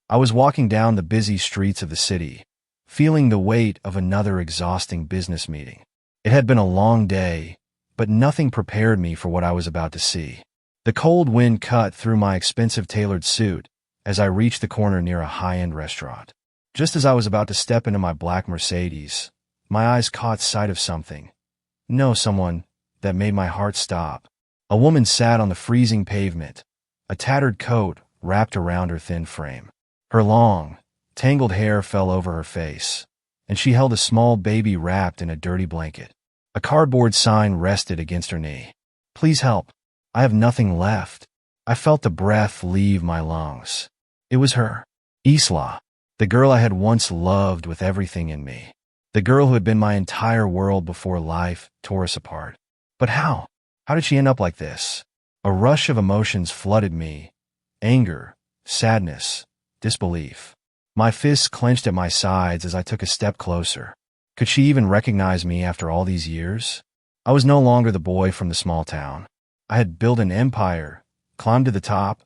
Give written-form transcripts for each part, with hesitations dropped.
I was walking down the busy streets of the city, feeling the weight of another exhausting business meeting. It had been a long day, but nothing prepared me for what I was about to see. The cold wind cut through my expensive tailored suit as I reached the corner near a high-end restaurant. Just as I was about to step into my black Mercedes, my eyes caught sight of something. No, someone that made my heart stop. A woman sat on the freezing pavement, a tattered coat wrapped around her thin frame. Her long, tangled hair fell over her face, and she held a small baby wrapped in a dirty blanket. A cardboard sign rested against her knee. "Please help. I have nothing left." I felt the breath leave my lungs. It was her, Isla, the girl I had once loved with everything in me, the girl who had been my entire world before life tore us apart. But how? How did she end up like this? A rush of emotions flooded me: anger, sadness, disbelief. My fists clenched at my sides as I took a step closer. Could she even recognize me after all these years? I was no longer the boy from the small town. I had built an empire, climbed to the top,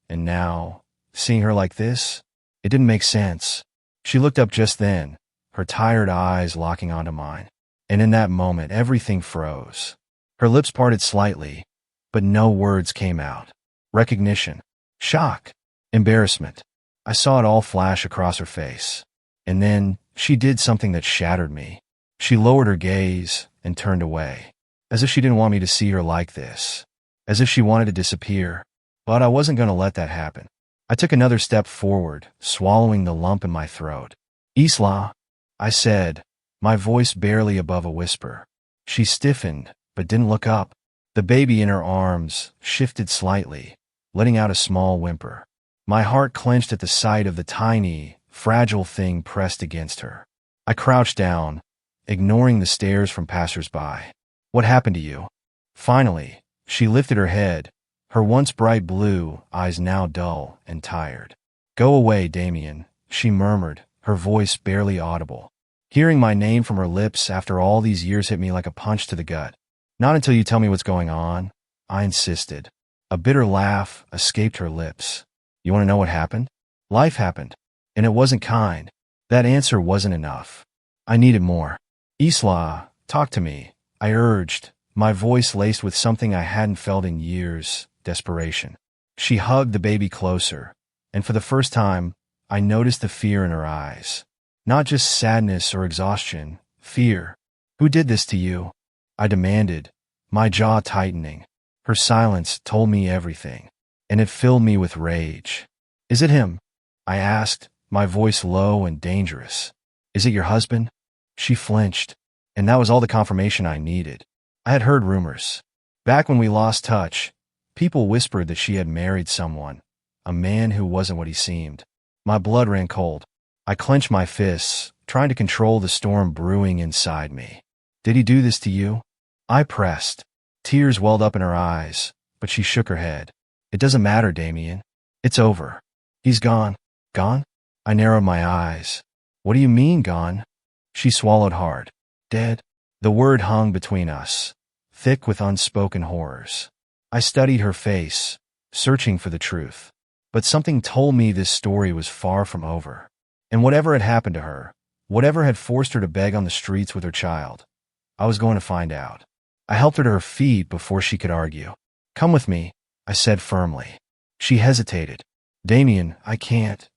and now, seeing her like this, it didn't make sense. She looked up just then, her tired eyes locking onto mine. And in that moment, everything froze. Her lips parted slightly, but no words came out. Recognition, shock, embarrassment. I saw it all flash across her face. And then she did something that shattered me. She lowered her gaze and turned away, as if she didn't want me to see her like this, as if she wanted to disappear. But I wasn't going to let that happen. I took another step forward, swallowing the lump in my throat. "Isla," I said, my voice barely above a whisper. She stiffened, but didn't look up. The baby in her arms shifted slightly, letting out a small whimper. My heart clenched at the sight of the tiny, fragile thing pressed against her. I crouched down, ignoring the stares from passers-by. "What happened to you?" Finally, she lifted her head, her once bright blue eyes now dull and tired. "Go away, Damien," she murmured, her voice barely audible. Hearing my name from her lips after all these years hit me like a punch to the gut. "Not until you tell me what's going on," I insisted. A bitter laugh escaped her lips. "You want to know what happened? Life happened, and it wasn't kind." That answer wasn't enough. I needed more. "Isla, talk to me," I urged, my voice laced with something I hadn't felt in years: desperation. She hugged the baby closer, and for the first time, I noticed the fear in her eyes. Not just sadness or exhaustion, fear. "Who did this to you?" I demanded, my jaw tightening. Her silence told me everything, and it filled me with rage. "Is it him?" I asked, my voice low and dangerous. "Is it your husband?" She flinched, and that was all the confirmation I needed. I had heard rumors. Back when we lost touch, people whispered that she had married someone, a man who wasn't what he seemed. My blood ran cold. I clenched my fists, trying to control the storm brewing inside me. "Did he do this to you?" I pressed. Tears welled up in her eyes, but she shook her head. "It doesn't matter, Damien. It's over. He's gone." "Gone?" I narrowed my eyes. "What do you mean, gone?" She swallowed hard. "Dead." The word hung between us, thick with unspoken horrors. I studied her face, searching for the truth. But something told me this story was far from over. And whatever had happened to her, whatever had forced her to beg on the streets with her child, I was going to find out. I helped her to her feet before she could argue. "Come with me," I said firmly. She hesitated. "Damien, I can't."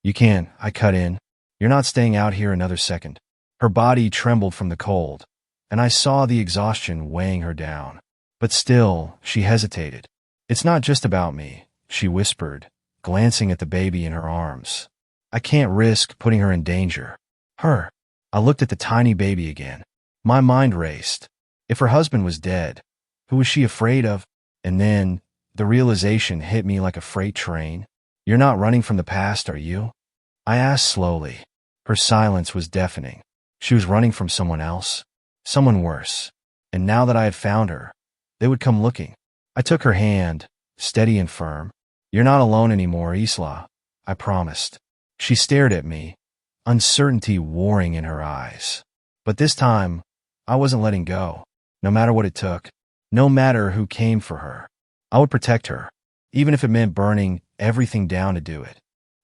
"You can," I cut in. "You're not staying out here another second." Her body trembled from the cold, and I saw the exhaustion weighing her down. But still, she hesitated. "It's not just about me," she whispered, glancing at the baby in her arms. "I can't risk putting her in danger." Her. I looked at the tiny baby again. My mind raced. If her husband was dead, who was she afraid of? And then, the realization hit me like a freight train. "You're not running from the past, are you?" I asked slowly. Her silence was deafening. She was running from someone else, someone worse. And now that I had found her, they would come looking. I took her hand, steady and firm. "You're not alone anymore, Isla," I promised. She stared at me, uncertainty warring in her eyes. But this time, I wasn't letting go, no matter what it took, no matter who came for her. I would protect her, even if it meant burning everything down to do it.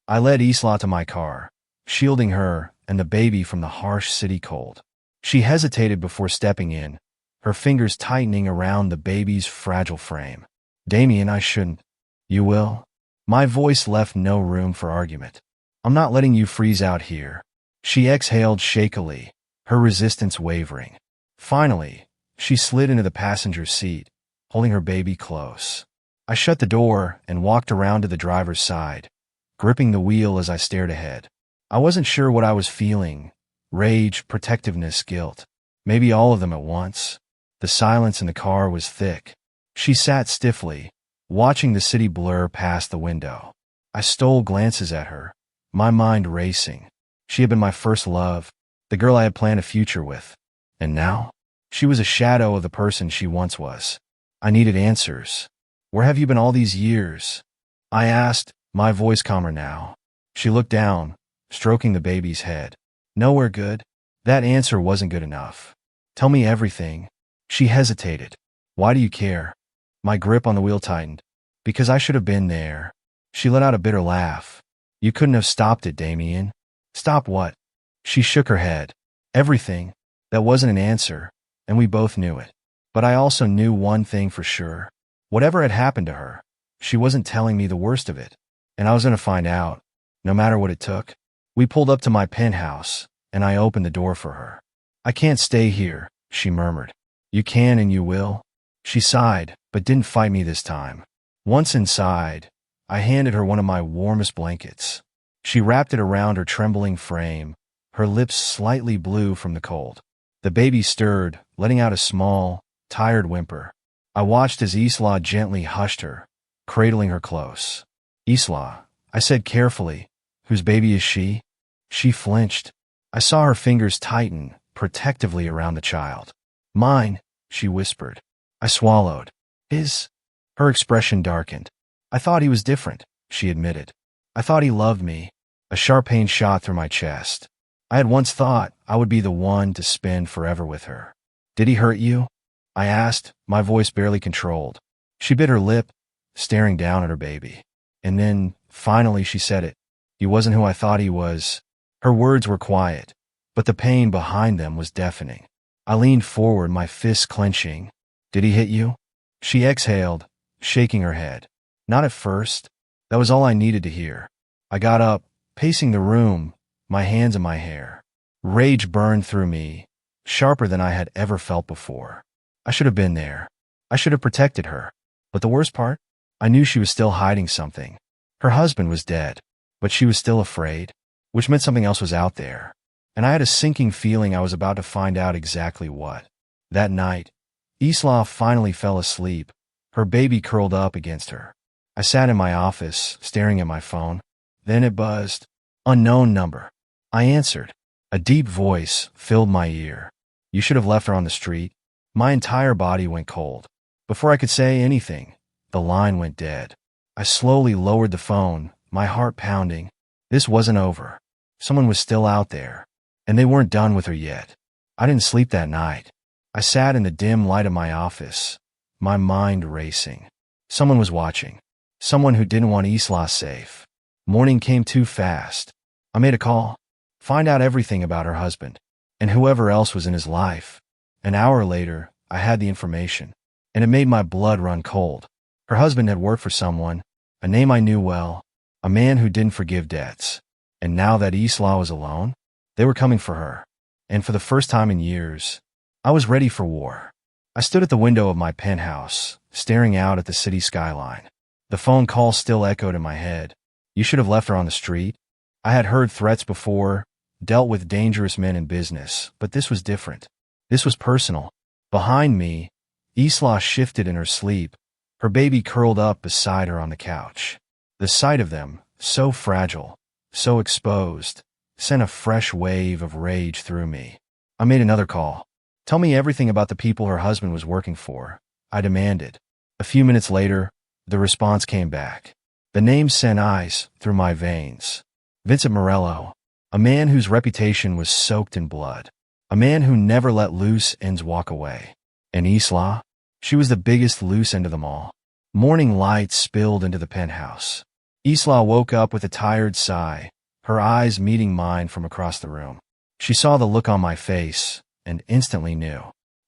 I led Isla to my car, shielding her and the baby from the harsh city cold. She hesitated before stepping in, her fingers tightening around the baby's fragile frame. Damien, I shouldn't. You will? My voice left no room for argument. I'm not letting you freeze out here. She exhaled shakily, her resistance wavering. Finally, she slid into the passenger seat, holding her baby close. I shut the door and walked around to the driver's side, gripping the wheel as I stared ahead. I wasn't sure what I was feeling: rage, protectiveness, guilt. Maybe all of them at once. The silence in the car was thick. She sat stiffly, watching the city blur past the window. I stole glances at her, my mind racing. She had been my first love, the girl I had planned a future with. And now? She was a shadow of the person she once was. I needed answers. Where have you been all these years? I asked, my voice calmer now. She looked down, stroking the baby's head. Nowhere good. That answer wasn't good enough. Tell me everything. She hesitated. Why do you care? My grip on the wheel tightened. Because I should have been there. She let out a bitter laugh. You couldn't have stopped it, Damien. Stop what? She shook her head. Everything. That wasn't an answer, and we both knew it. But I also knew one thing for sure. Whatever had happened to her, she wasn't telling me the worst of it. And I was going to find out, no matter what it took. We pulled up to my penthouse, and I opened the door for her. I can't stay here, she murmured. You can and you will. She sighed, but didn't fight me this time. Once inside, I handed her one of my warmest blankets. She wrapped it around her trembling frame, her lips slightly blue from the cold. The baby stirred, letting out a small, tired whimper. I watched as Isla gently hushed her, cradling her close. Isla, I said carefully, whose baby is she? She flinched. I saw her fingers tighten, protectively around the child. Mine, she whispered. I swallowed. His? Her expression darkened. I thought he was different, she admitted. I thought he loved me. A sharp pain shot through my chest. I had once thought I would be the one to spend forever with her. Did he hurt you? I asked, my voice barely controlled. She bit her lip, staring down at her baby. And then, finally, she said it. He wasn't who I thought he was. Her words were quiet, but the pain behind them was deafening. I leaned forward, my fists clenching. Did he hit you? She exhaled, shaking her head. Not at first. That was all I needed to hear. I got up, pacing the room, my hands in my hair. Rage burned through me, sharper than I had ever felt before. I should have been there. I should have protected her. But the worst part? I knew she was still hiding something. Her husband was dead, but she was still afraid, which meant something else was out there. And I had a sinking feeling I was about to find out exactly what. That night, Isla finally fell asleep, her baby curled up against her. I sat in my office, staring at my phone. Then it buzzed. Unknown number. I answered. A deep voice filled my ear. You should have left her on the street. My entire body went cold. Before I could say anything, the line went dead. I slowly lowered the phone, my heart pounding. This wasn't over. Someone was still out there, and they weren't done with her yet. I didn't sleep that night. I sat in the dim light of my office, my mind racing. Someone was watching. Someone who didn't want Isla safe. Morning came too fast. I made a call. Find out everything about her husband, and whoever else was in his life. An hour later, I had the information, and it made my blood run cold. Her husband had worked for someone, a name I knew well, a man who didn't forgive debts. And now that Isla was alone, they were coming for her. And for the first time in years, I was ready for war. I stood at the window of my penthouse, staring out at the city skyline. The phone call still echoed in my head. You should have left her on the street. I had heard threats before, dealt with dangerous men in business, but this was different. This was personal. Behind me, Isla shifted in her sleep, her baby curled up beside her on the couch. The sight of them, so fragile, so exposed, sent a fresh wave of rage through me. I made another call. Tell me everything about the people her husband was working for, I demanded. A few minutes later, the response came back. The name sent ice through my veins. Vincent Morello, a man whose reputation was soaked in blood, a man who never let loose ends walk away. And Isla? She was the biggest loose end of them all. Morning light spilled into the penthouse. Isla woke up with a tired sigh, her eyes meeting mine from across the room. She saw the look on my face and instantly knew.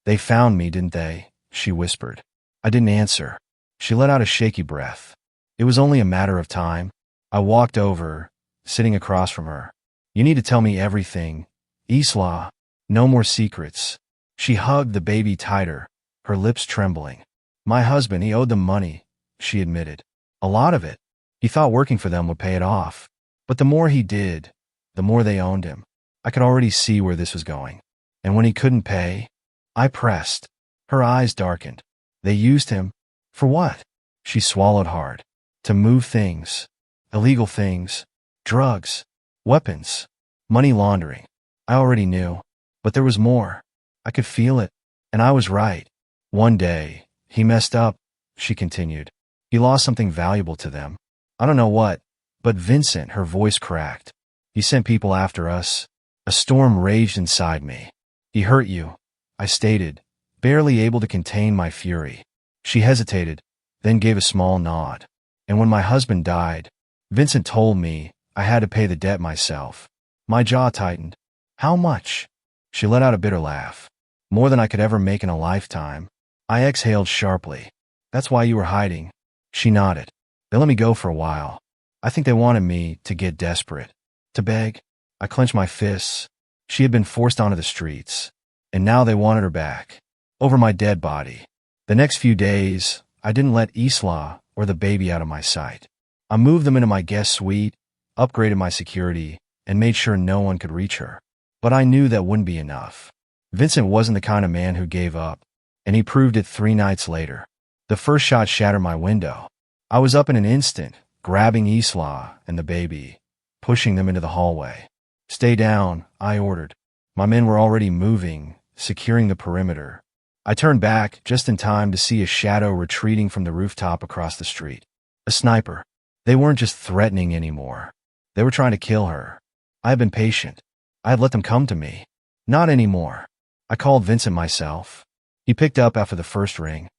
They found me, didn't they? She whispered. I didn't answer. She let out a shaky breath. It was only a matter of time. I walked over, sitting across from her. You need to tell me everything, Isla. No more secrets. She hugged the baby tighter, her lips trembling. My husband, he owed them money, she admitted. A lot of it. He thought working for them would pay it off. But the more he did, the more they owned him. I could already see where this was going. And when he couldn't pay, I pressed. Her eyes darkened. They used him. For what? She swallowed hard. To move things. Illegal things. Drugs. Weapons. Money laundering. I already knew. But there was more. I could feel it. And I was right. One day, he messed up, she continued. He lost something valuable to them. I don't know what, but Vincent, her voice cracked. He sent people after us. A storm raged inside me. He hurt you, I stated, barely able to contain my fury. She hesitated, then gave a small nod. And when my husband died, Vincent told me I had to pay the debt myself. My jaw tightened. How much? She let out a bitter laugh. More than I could ever make in a lifetime. I exhaled sharply. That's why you were hiding. She nodded. They let me go for a while. I think they wanted me to get desperate. To beg. I clenched my fists. She had been forced onto the streets. And now they wanted her back. Over my dead body. The next few days, I didn't let Isla or the baby out of my sight. I moved them into my guest suite, upgraded my security, and made sure no one could reach her. But I knew that wouldn't be enough. Vincent wasn't the kind of man who gave up, and he proved it 3 nights later. The first shot shattered my window. I was up in an instant, grabbing Isla and the baby, pushing them into the hallway. Stay down, I ordered. My men were already moving, securing the perimeter. I turned back just in time to see a shadow retreating from the rooftop across the street. A sniper. They weren't just threatening anymore. They were trying to kill her. I had been patient. I had let them come to me. Not anymore. I called Vincent myself. He picked up after the first ring.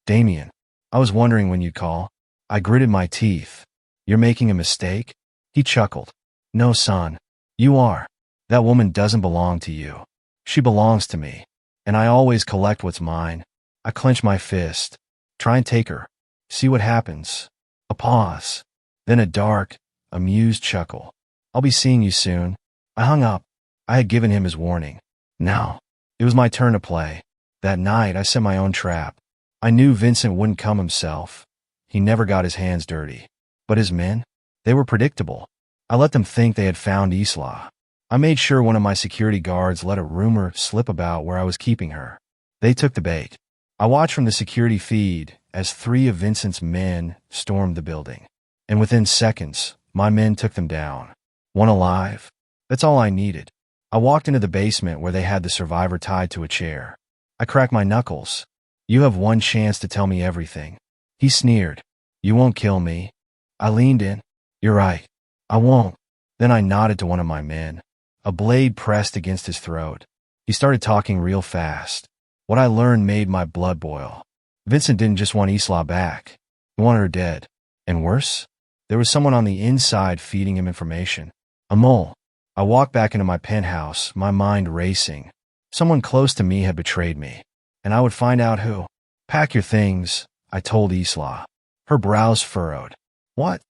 Damien. I was wondering when you'd call. I gritted my teeth. You're making a mistake? He chuckled. No, son. You are. That woman doesn't belong to you. She belongs to me. And I always collect what's mine. I clenched my fist. Try and take her. See what happens. A pause. Then a dark, amused chuckle. I'll be seeing you soon. I hung up. I had given him his warning. Now, it was my turn to play. That night, I set my own trap. I knew Vincent wouldn't come himself. He never got his hands dirty. But his men? They were predictable. I let them think they had found Isla. I made sure one of my security guards let a rumor slip about where I was keeping her. They took the bait. I watched from the security feed as 3 of Vincent's men stormed the building. And within seconds, my men took them down. One alive. That's all I needed. I walked into the basement where they had the survivor tied to a chair. I cracked my knuckles. You have one chance to tell me everything. He sneered. You won't kill me. I leaned in. You're right. I won't. Then I nodded to one of my men. A blade pressed against his throat. He started talking real fast. What I learned made my blood boil. Vincent didn't just want Isla back. He wanted her dead. And worse, there was someone on the inside feeding him information. A mole. I walked back into my penthouse, my mind racing. Someone close to me had betrayed me. And I would find out who. Pack your things, I told Isla. Her brows furrowed. What?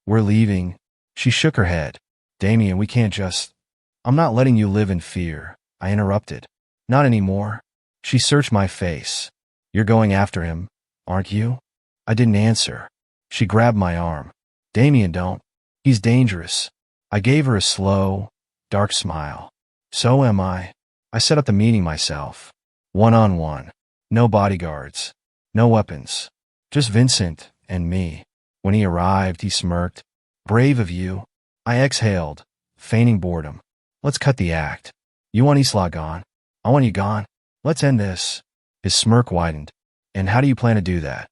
We're leaving. She shook her head. Damien, we can't just... I'm not letting you live in fear, I interrupted. Not anymore. She searched my face. You're going after him, aren't you? I didn't answer. She grabbed my arm. Damien, don't. He's dangerous. I gave her a slow, dark smile. So am I. I set up the meeting myself. One-on-one. No bodyguards. No weapons. Just Vincent and me. When he arrived, he smirked. Brave of you. I exhaled, feigning boredom. Let's cut the act. You want Isla gone? I want you gone. Let's end this. His smirk widened. And how do you plan to do that?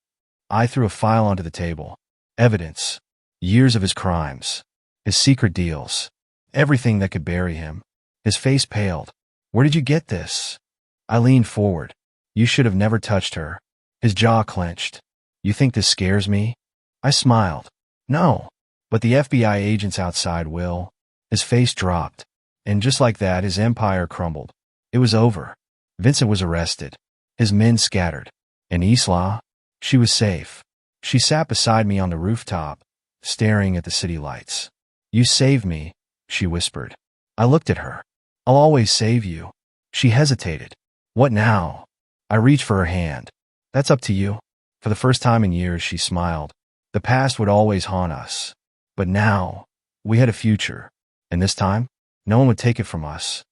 I threw a file onto the table. Evidence. Years of his crimes. His secret deals. Everything that could bury him. His face paled. Where did you get this? I leaned forward. You should have never touched her. His jaw clenched. You think this scares me? I smiled. No. But the FBI agents outside will. His face dropped. And just like that, his empire crumbled. It was over. Vincent was arrested. His men scattered. And Isla? She was safe. She sat beside me on the rooftop, staring at the city lights. You saved me, she whispered. I looked at her. I'll always save you. She hesitated. What now? I reached for her hand. That's up to you. For the first time in years, she smiled. The past would always haunt us. But now, we had a future. And this time, no one would take it from us.